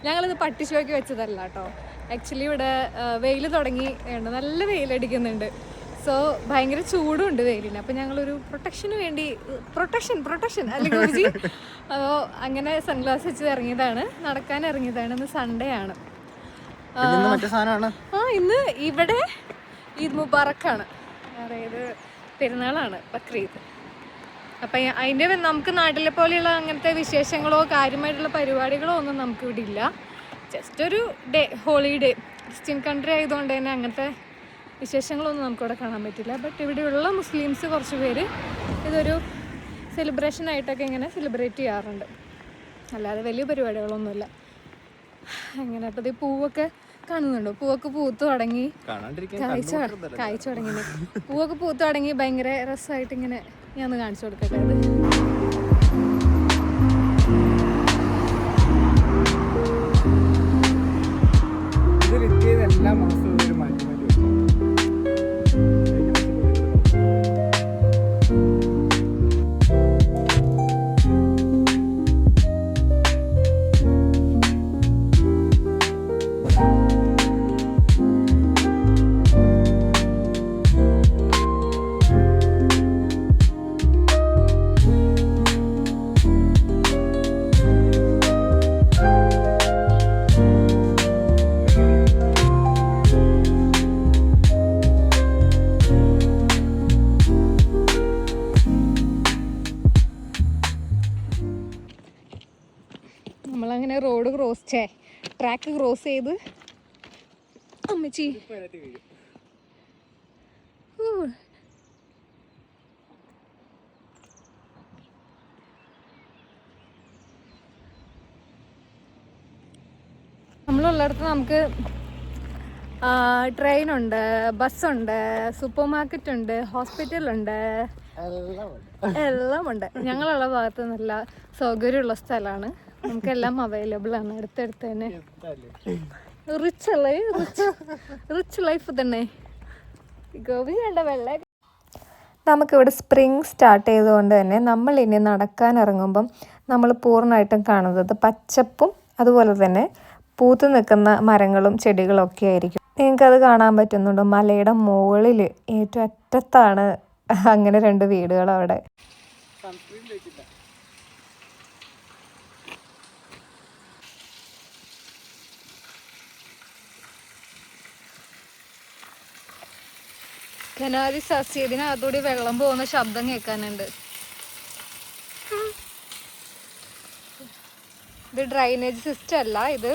ഞങ്ങളിത് പട്ടിഷോയ്ക്ക് വെച്ചതല്ല കേട്ടോ. ആക്ച്വലി ഇവിടെ വെയിൽ തുടങ്ങി, നല്ല വെയിലടിക്കുന്നുണ്ട്. സോ ഭയങ്കര ചൂടുണ്ട് വെയിലിന്. അപ്പം ഞങ്ങളൊരു പ്രൊട്ടക്ഷന് വേണ്ടി പ്രൊട്ടക്ഷൻ അല്ലെങ്കിൽ അപ്പോൾ അങ്ങനെ സൺഗ്ലാസ് വെച്ച് ഇറങ്ങിയതാണ്, നടക്കാൻ ഇറങ്ങിയതാണ്. ഇന്ന് സൺഡേ ആണ്. ഇന്ന് ഇവിടെ ഈദ് മുബാറക്കാണ്, അതായത് പെരുന്നാളാണ്, ബക്രീദ്. അപ്പം അതിൻ്റെ നമുക്ക് നാട്ടിലെ പോലെയുള്ള അങ്ങനത്തെ വിശേഷങ്ങളോ കാര്യമായിട്ടുള്ള പരിപാടികളോ ഒന്നും നമുക്കിവിടെ ഇല്ല. ജസ്റ്റ് ഒരു ഡേ, ഹോളിഡേ. ക്രിസ്ത്യൻ കൺട്രി ആയതുകൊണ്ട് തന്നെ അങ്ങനത്തെ വിശേഷങ്ങളൊന്നും നമുക്കിവിടെ കാണാൻ പറ്റില്ല. ബട്ട് ഇവിടെയുള്ള മുസ്ലിംസ് കുറച്ച് പേര് ഇതൊരു സെലിബ്രേഷനായിട്ടൊക്കെ ഇങ്ങനെ സെലിബ്രേറ്റ് ചെയ്യാറുണ്ട്. അല്ലാതെ വലിയ പരിപാടികളൊന്നുമില്ല അങ്ങനെ. അപ്പോൾ ഈ പൂവൊക്കെ കാണുന്നുണ്ടോ? പൂവൊക്കെ പൂത്ത് തുടങ്ങി, കായ്ച്ചു തുടങ്ങി. പൂവൊക്കെ പൂത്ത് തുടങ്ങി, ഭയങ്കര രസമായിട്ട് ഇങ്ങനെ ഞാൻ ഒന്ന് കാണിച്ചു കൊടുക്കട്ടെ. അത് എല്ലാ മാസവും ഒരു മാറ്റി മാറ്റി വെക്കും. നമ്മളങ്ങനെ ട്രാക്ക് ക്രോസ് ചെയ്ത് അമ്മച്ചി നമ്മളുള്ളിടത്ത് നമുക്ക് ട്രെയിനുണ്ട്, ബസ്സുണ്ട്, സൂപ്പർ മാർക്കറ്റ് ഉണ്ട്, ഹോസ്പിറ്റലുണ്ട്, എല്ലാം ഉണ്ട്. ഞങ്ങളുള്ള ഭാഗത്ത് നല്ല സൗകര്യമുള്ള സ്ഥലമാണ്. നമുക്കെല്ലാം അവൈലബിൾ ആണ് അടുത്തടുത്ത് തന്നെ. റിച്ച് ലൈഫ് തന്നെ. ഗോപി വേണ്ട വെള്ള. നമുക്കിവിടെ സ്പ്രിങ് സ്റ്റാർട്ട് ചെയ്തുകൊണ്ട് തന്നെ നമ്മൾ ഇനി നടക്കാൻ ഇറങ്ങുമ്പം നമ്മൾ പൂർണ്ണമായിട്ടും കാണുന്നത് പച്ചപ്പും അതുപോലെ തന്നെ പൂത്ത് നിൽക്കുന്ന മരങ്ങളും ചെടികളും ഒക്കെ ആയിരിക്കും. നിങ്ങൾക്കത് കാണാൻ പറ്റുന്നുണ്ടോ? മലയുടെ മുകളിൽ ഏറ്റവും അറ്റത്താണ് അങ്ങനെ 2 വീടുകൾ അവിടെ. കനാലി സസ്യത്തിനകത്തൂടി വെള്ളം പോകുന്ന ശബ്ദം കേൾക്കാനുണ്ട്. ഇത് ഡ്രൈനേജ് സിസ്റ്റം അല്ല, ഇത്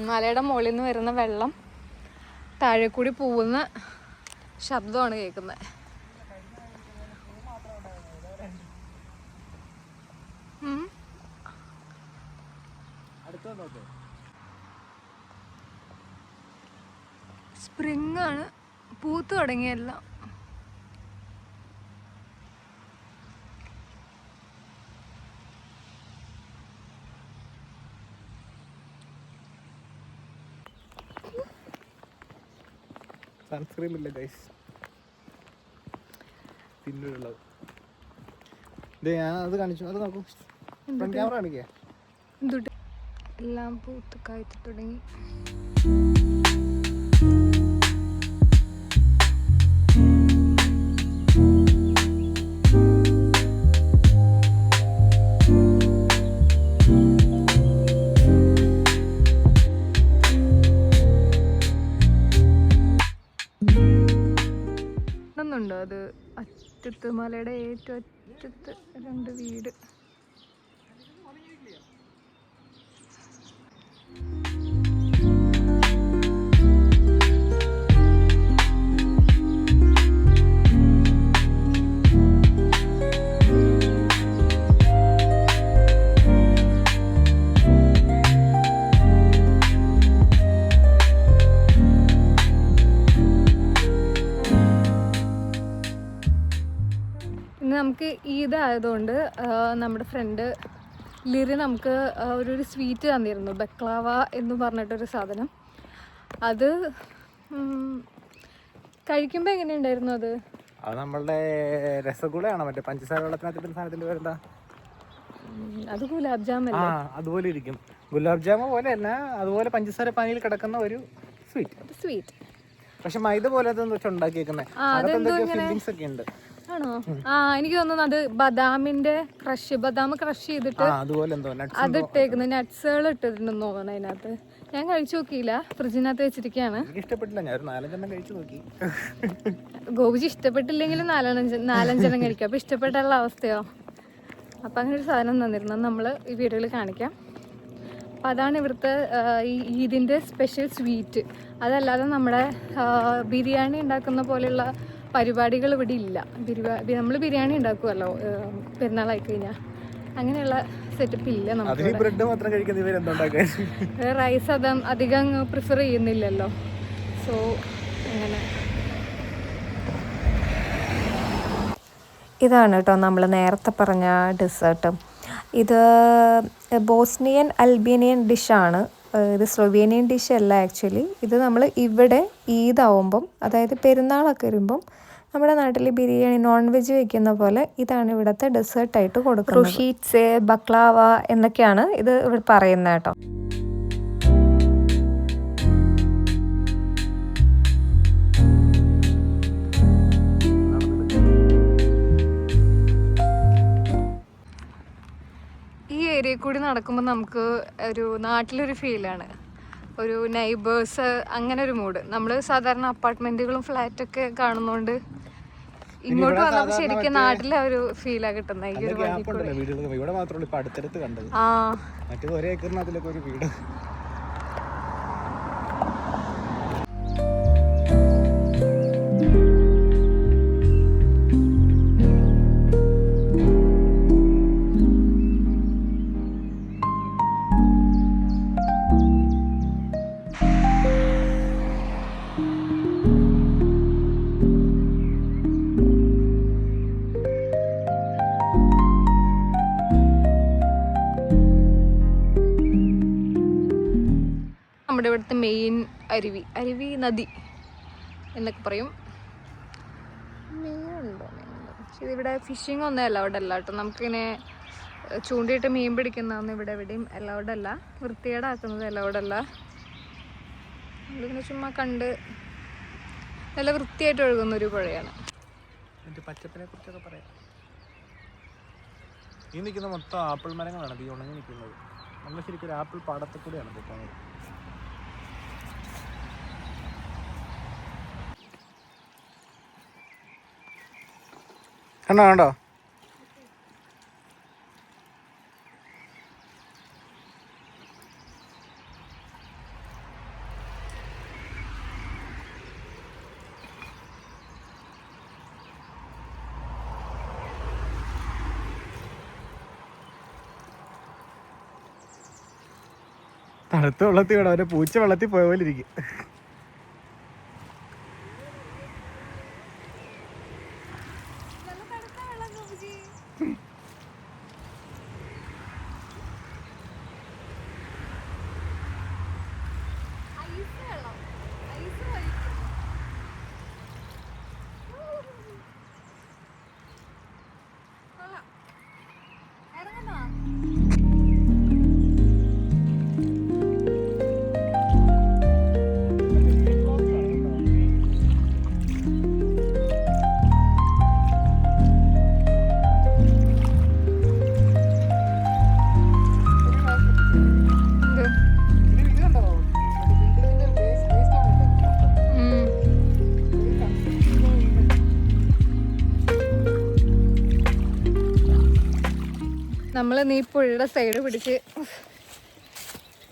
മലയുടെ മുകളിൽ നിന്ന് വരുന്ന വെള്ളം താഴെ കൂടി പോകുന്ന ശബ്ദമാണ് കേൾക്കുന്നത്. സ്പ്രിങ് ആണ്, പൂത്ത് തുടങ്ങിയെല്ലാം. സൺസ്ക്രീം ഇല്ല ഗൈസ്, പിന്നുള്ളത്. ഞാൻ അത് കാണിച്ചു, അത് നോക്കൂ. ക്യാമറ കാണിക്കേ. എല്ലാം പൂത്ത് കായ്ച്ചു തുടങ്ങി. ണ്ടോ അത് അറ്റത്ത്, മലയുടെ ഏറ്റവും അറ്റത്ത് 2 വീട്. നമുക്ക് ഈദ് ആയതുകൊണ്ട് നമ്മുടെ ഫ്രണ്ട് ലിറി നമുക്ക് ഒരു സ്വീറ്റ് തന്നിരുന്നു, ബക്ലാവ എന്ന് പറഞ്ഞിട്ടൊരു സാധനം. അത് കഴിക്കുമ്പോൾ എങ്ങനെയുണ്ടായിരുന്നു? അത് നമ്മളുടെ രസഗുളയാണോ, മറ്റേ പഞ്ചസാര വെള്ളത്തിനകത്തിട്ട് സാധനത്തിൻ്റെ പേരെന്താ? അത് ഗുലാബ് ജാമല്ലേ? ആ അതുപോലെ ഇരിക്കും. ഗുലാബ് ജാമ പോലെ അല്ല, അതുപോലെ പഞ്ചസാര പാനിയിൽ കിടക്കുന്ന ഒരു സ്വീറ്റ്. പക്ഷെ മൈദ പോലെ അതൊന്നും വെച്ച് ഉണ്ടാക്കിയേക്കുന്നത്. ഫില്ലിങ്സ് ഒക്കെ ഉണ്ട്. ആണോ? ആ എനിക്ക് തോന്നുന്നു അത് ബദാമിന്റെ ബദാം ക്രഷ് ചെയ്തിട്ട് അതുപോലെ എന്തോ അത് ഇട്ടേക്കുന്നത്, നട്ട്സുകൾ ഇട്ടിട്ടുണ്ടെന്ന് തോന്നണം അതിനകത്ത്. ഞാൻ കഴിച്ചു നോക്കിയില്ല, ഫ്രിഡ്ജിനകത്ത് വെച്ചിരിക്കുകയാണ്. ഇഷ്ടപ്പെട്ടില്ല, ഞാൻ ഒരു 4-5 കഴിച്ചു നോക്കി. ഗോപിജി ഇഷ്ടപ്പെട്ടില്ലെങ്കിലും 4-5 കഴിക്കും. അപ്പൊ ഇഷ്ടപ്പെട്ടുള്ള അവസ്ഥയോ? അപ്പൊ അങ്ങനെ ഒരു സാധനം തന്നിരുന്നു, നമ്മൾ ഈ വീഡിയോയിൽ കാണിക്കാം. അപ്പം അതാണ് ഇവിടുത്തെ ഈ ഈദിൻ്റെ സ്പെഷ്യൽ സ്വീറ്റ്. അതല്ലാതെ നമ്മുടെ ബിരിയാണി ഉണ്ടാക്കുന്ന പോലെയുള്ള പരിപാടികൾ ഇവിടെ ഇല്ല. നമ്മൾ ബിരിയാണി ഉണ്ടാക്കുമല്ലോ പെരുന്നാളായി കഴിഞ്ഞാൽ, അങ്ങനെയുള്ള സെറ്റപ്പ് ഇല്ല നമുക്ക്. റൈസ് അധികം പ്രിഫർ ചെയ്യുന്നില്ലല്ലോ. സോ അങ്ങനെ ഇതാണ് കേട്ടോ നമ്മൾ നേരത്തെ പറഞ്ഞ ഡെസേർട്ട്. ഇത് ബോസ്നിയൻ അൽബേനിയൻ ഡിഷാണ്. ഇത് സ്ലൊവേനിയൻ ഡിഷ് അല്ല ആക്ച്വലി. ഇത് നമ്മൾ ഇവിടെ ഈദാവുമ്പം, അതായത് പെരുന്നാളൊക്കെ വരുമ്പം നമ്മുടെ നാട്ടിൽ ബിരിയാണി നോൺ വെജ് വയ്ക്കുന്ന പോലെ ഇതാണ് ഇവിടുത്തെ ഡെസേർട്ടായിട്ട് കൊടുക്കുന്നത്. റുഷീറ്റ്സ്, ബക്ലാവ എന്നൊക്കെയാണ് ഇത് ഇവിടെ പറയുന്നത് കേട്ടോ. ഏരിയയിൽ കൂടി നടക്കുമ്പോൾ നമുക്ക് ഒരു നാട്ടിലൊരു ഫീലാണ്, ഒരു നൈബേഴ്സ്, അങ്ങനെ ഒരു മൂഡ്. നമ്മൾ സാധാരണ അപ്പാർട്ട്മെന്റുകളും ഫ്ലാറ്റൊക്കെ കാണുന്നോണ്ട് ഇങ്ങോട്ട് വന്നപ്പോൾ ശരിക്കും നാട്ടിലെ ഒരു ഫീലാണ് കിട്ടുന്നത്. ഈ ഒരു വീട് നമ്മുടെ ഇവിടുത്തെ മെയിൻ അരുവി നദി എന്നൊക്കെ പറയും. മീനുണ്ടോ? ഇതിവിടെ ഫിഷിംഗ് ഒന്നും അലൗഡ് അല്ല കേട്ടോ. നമുക്കിങ്ങനെ ചൂണ്ടിയിട്ട് മീൻ പിടിക്കുന്നതൊന്നും ഇവിടെ എവിടെയും അലൗഡ് അല്ല. വൃത്തികേടാക്കുന്നത് അലൗഡ് അല്ല. നമ്മളിങ്ങനെ ചുമ്മാ കണ്ട് നല്ല വൃത്തിയായിട്ട് ഒഴുകുന്നൊരു പുഴയാണ്. പച്ചപ്പിനെ കുറിച്ചൊക്കെ പറയാം. ഈ നിൽക്കുന്ന മൊത്തം ആപ്പിൾ മരങ്ങളാണ് ഈ ഉണങ്ങി നിൽക്കുന്നത്. നമ്മൾ ശരിക്കും ഒരു ആപ്പിൾ പാടത്തിൽ കൂടെയാണ് പോകുന്നത്. കണ്ടോ തണുത്ത വെള്ളത്തിൽ കൂടെ അവരെ പൂച്ച വെള്ളത്തിൽ പോയ പോലെ ഇരിക്കും. നമ്മൾ നീ പുഴയുടെ സൈഡ് പിടിച്ച്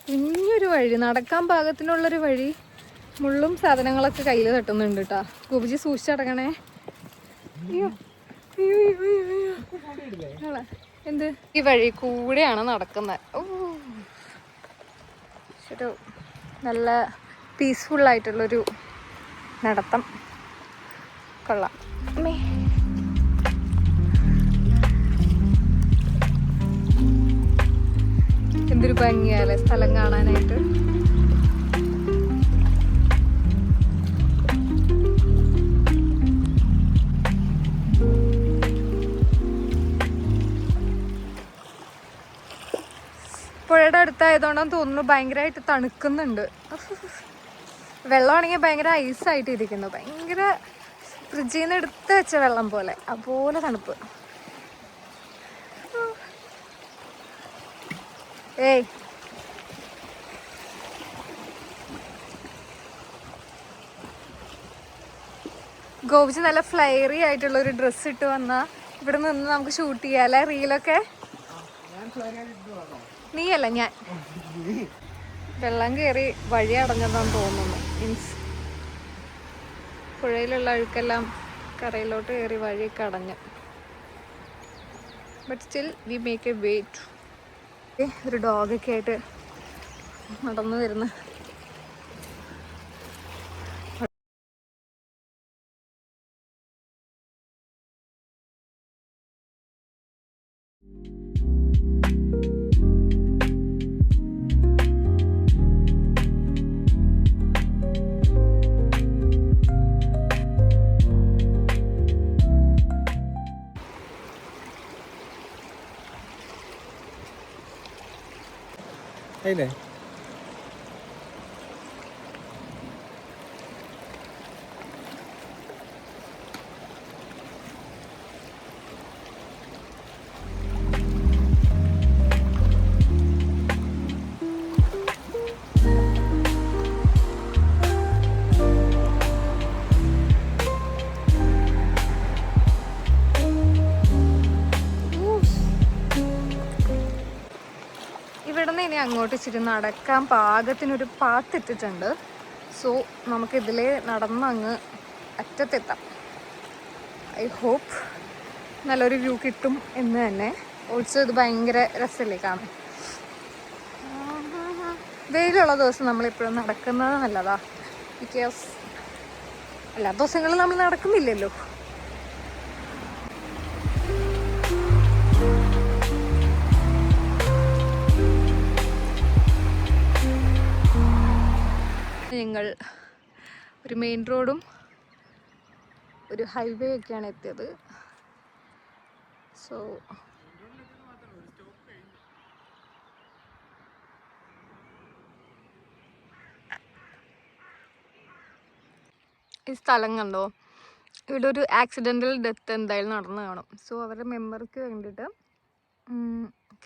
കുഞ്ഞൊരു വഴി, നടക്കാൻ പാകത്തിനുള്ളൊരു വഴി, മുള്ളും സാധനങ്ങളൊക്കെ കയ്യിൽ തട്ടുന്നുണ്ട് കേട്ടോ. ഗോപിജി സൂക്ഷിച്ചടങ്ങണേ. അയ്യോ എന്ത്, ഈ വഴി കൂടെയാണ് നടക്കുന്നത്. ഓ ശരി, നല്ല പീസ്ഫുള്ളായിട്ടുള്ളൊരു നടത്തം. കൊള്ളാം. അമ്മേ, എന്തൊരു ഭംഗിയല്ലേ സ്ഥലം കാണാനായിട്ട്. പുഴയുടെ അടുത്തായതുകൊണ്ടാന്ന് തോന്നുന്നു ഭയങ്കരമായിട്ട് തണുക്കുന്നുണ്ട്. വെള്ളമാണെങ്കിൽ ഭയങ്കര ഐസായിട്ട് ഇരിക്കുന്നു, ഭയങ്കര ഫ്രിഡ്ജിൽ നിന്ന് എടുത്ത് വെച്ച വെള്ളം പോലെ, അതുപോലെ തണുപ്പ്. ഏയ് ഗോപിച്ച് നല്ല ഫ്ലയറി ആയിട്ടുള്ള ഒരു ഡ്രസ്സ് ഇട്ട് വന്നാൽ ഇവിടെ നിന്ന് നമുക്ക് ഷൂട്ട് ചെയ്യാല്ലേ റീലൊക്കെ. നീയല്ല ഞാൻ. വെള്ളം കയറി വഴി അടഞ്ഞതാന്ന് തോന്നുന്നു. മീൻസ് പുഴയിലുള്ള അഴുക്കെല്ലാം കരയിലോട്ട് കയറി വഴിയൊക്കെ അടഞ്ഞു. But still we make a wait. ഒരു ഡോഗൊക്കെ ആയിട്ട് നടന്നു വരുന്ന അല്ലേ? ഇവിടുന്ന് ഇനി അങ്ങോട്ട് ഇച്ചിരി നടക്കാൻ പാകത്തിനൊരു പാത്ത് ഇട്ടിട്ടുണ്ട്. സോ നമുക്കിതിലേ നടന്നങ്ങ് അറ്റത്തെത്താം. ഐ ഹോപ്പ് നല്ലൊരു വ്യൂ കിട്ടും എന്ന് തന്നെ. ഓൾസോ ഇത് ഭയങ്കര രസമല്ലേ കാണാൻ. വെയിലുള്ള ദിവസം നമ്മളിപ്പോഴും നടക്കുന്നത് നല്ലതാ. ബിക്കോസ് എല്ലാ ദിവസങ്ങളും നമ്മൾ നടക്കുന്നില്ലല്ലോ. ഞങ്ങൾ ഒരു മെയിൻ റോഡും ഒരു ഹൈവേ ഒക്കെയാണ് എത്തിയത്. സോ ഈ സ്ഥലം കണ്ടോ, ഇവിടെ ഒരു ആക്സിഡൻ്റൽ ഡെത്ത് എന്തായാലും നടന്നു കാണും. സോ അവരുടെ മെമ്മറിക്ക് വേണ്ടിയിട്ട്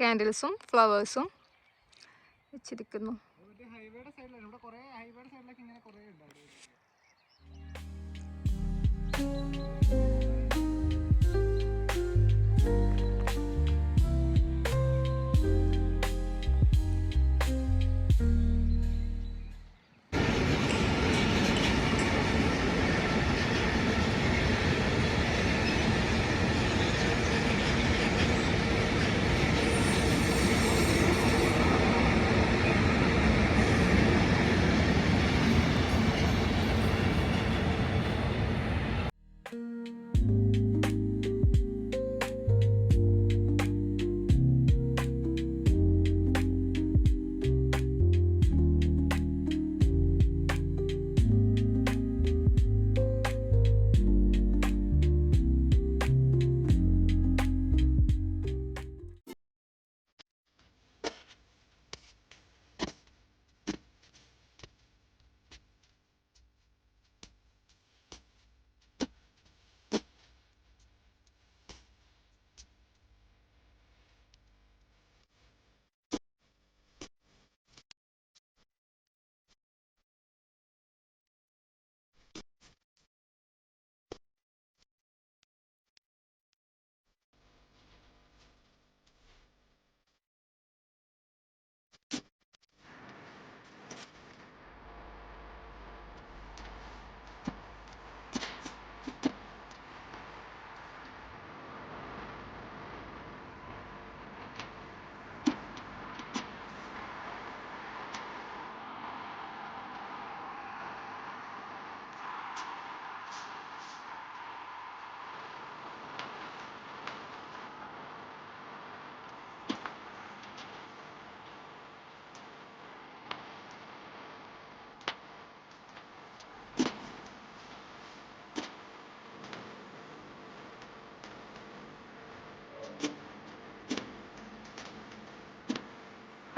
ക്യാൻഡിൽസും ഫ്ലവേഴ്സും വെച്ചിരിക്കുന്നു. ഹൈവേയുടെ സൈഡിലാണ്, ഇവിടെ കുറേ ഹൈവേയുടെ സൈഡിലൊക്കെ ഇങ്ങനെ കുറേ ഉണ്ടാവും.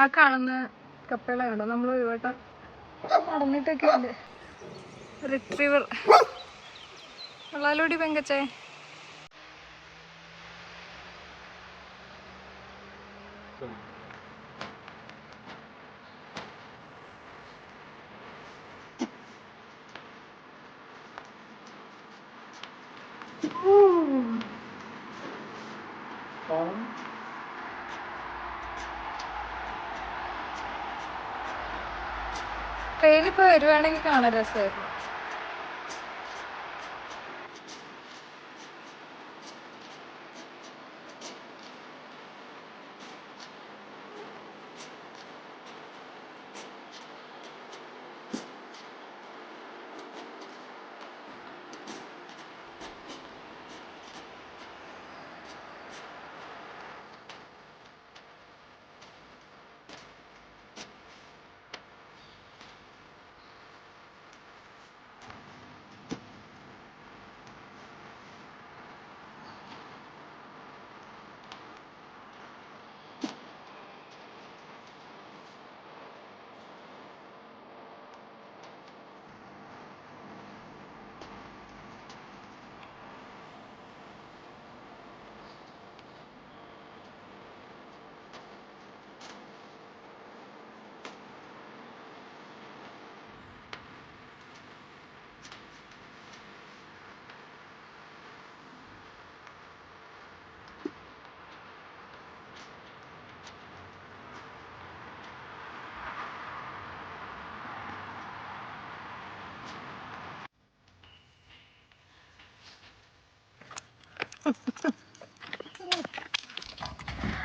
ആ കാണുന്ന കപ്പലുണ്ടോ, നമ്മൾ ഒരു വട്ടം നടന്നിട്ടൊക്കെ ഉണ്ട്. റിട്രീവർ ഉള്ളാലോടി പെങ്കച്ചേ. ട്രെയിനിപ്പോ വരുവാണെങ്കിൽ കാണാൻ രസമായിരുന്നു.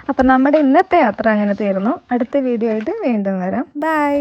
അപ്പം നമ്മുടെ ഇന്നത്തെ യാത്ര അങ്ങനെ തീർന്നു. അടുത്ത വീഡിയോ ആയിട്ട് വീണ്ടും വരാം. ബൈ.